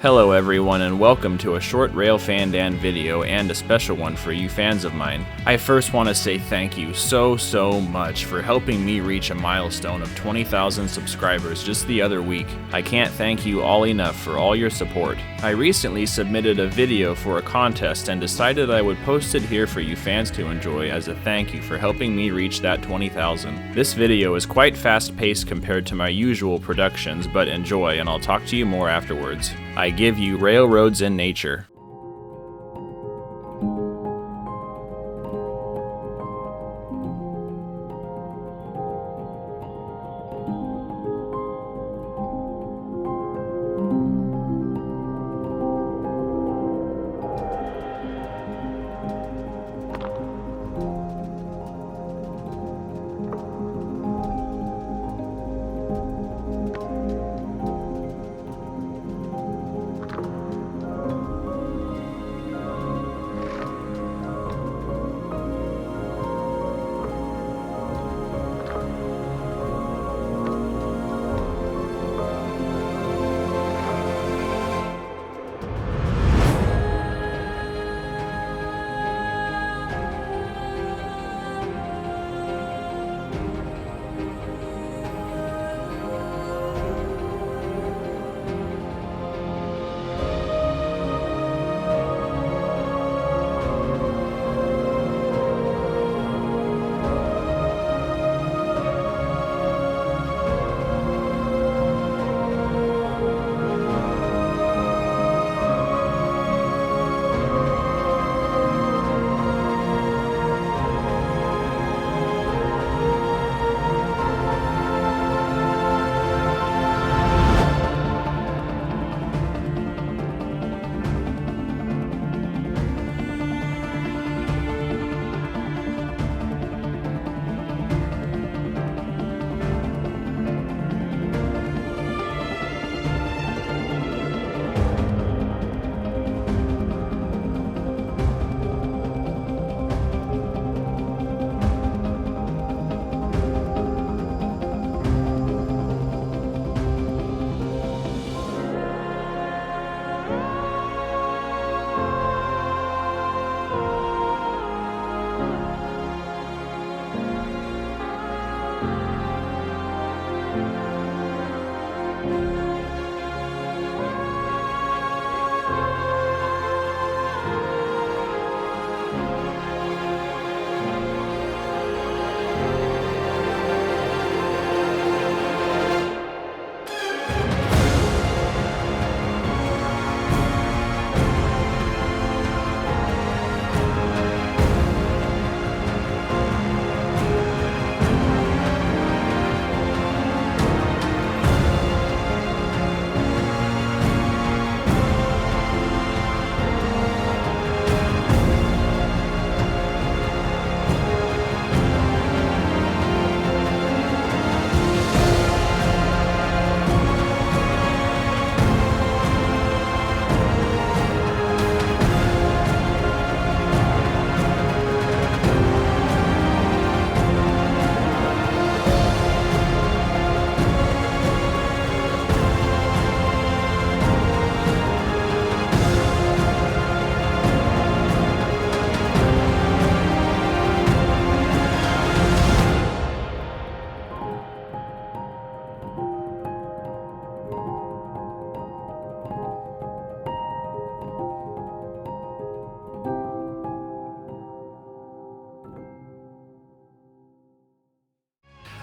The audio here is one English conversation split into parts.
Hello everyone and welcome to a short Railfan Dan video and a special one for you fans of mine. I first want to say thank you so much for helping me reach a milestone of 20,000 subscribers just the other week. I can't thank you all enough for all your support. I recently submitted a video for a contest and decided I would post it here for you fans to enjoy as a thank you for helping me reach that 20,000. This video is quite fast paced compared to my usual productions, but enjoy and I'll talk to you more afterwards. I give you Railroads in Nature.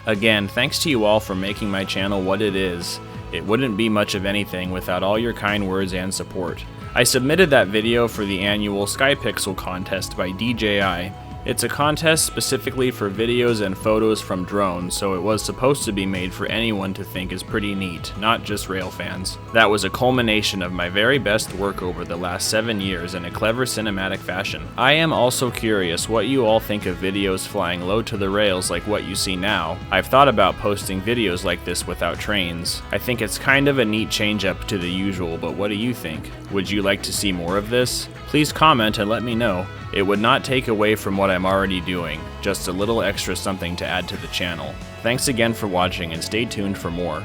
Again, thanks to you all for making my channel what it is. It wouldn't be much of anything without all your kind words and support. I submitted that video for the annual Skypixel contest by DJI. It's a contest specifically for videos and photos from drones, so it was supposed to be made for anyone to think is pretty neat, not just rail fans. That was a culmination of my very best work over the last 7 years in a clever cinematic fashion. I am also curious what you all think of videos flying low to the rails like what you see now. I've thought about posting videos like this without trains. I think it's kind of a neat change up to the usual, but what do you think? Would you like to see more of this? Please comment and let me know. It would not take away from what I'm already doing, just a little extra something to add to the channel. Thanks again for watching and stay tuned for more.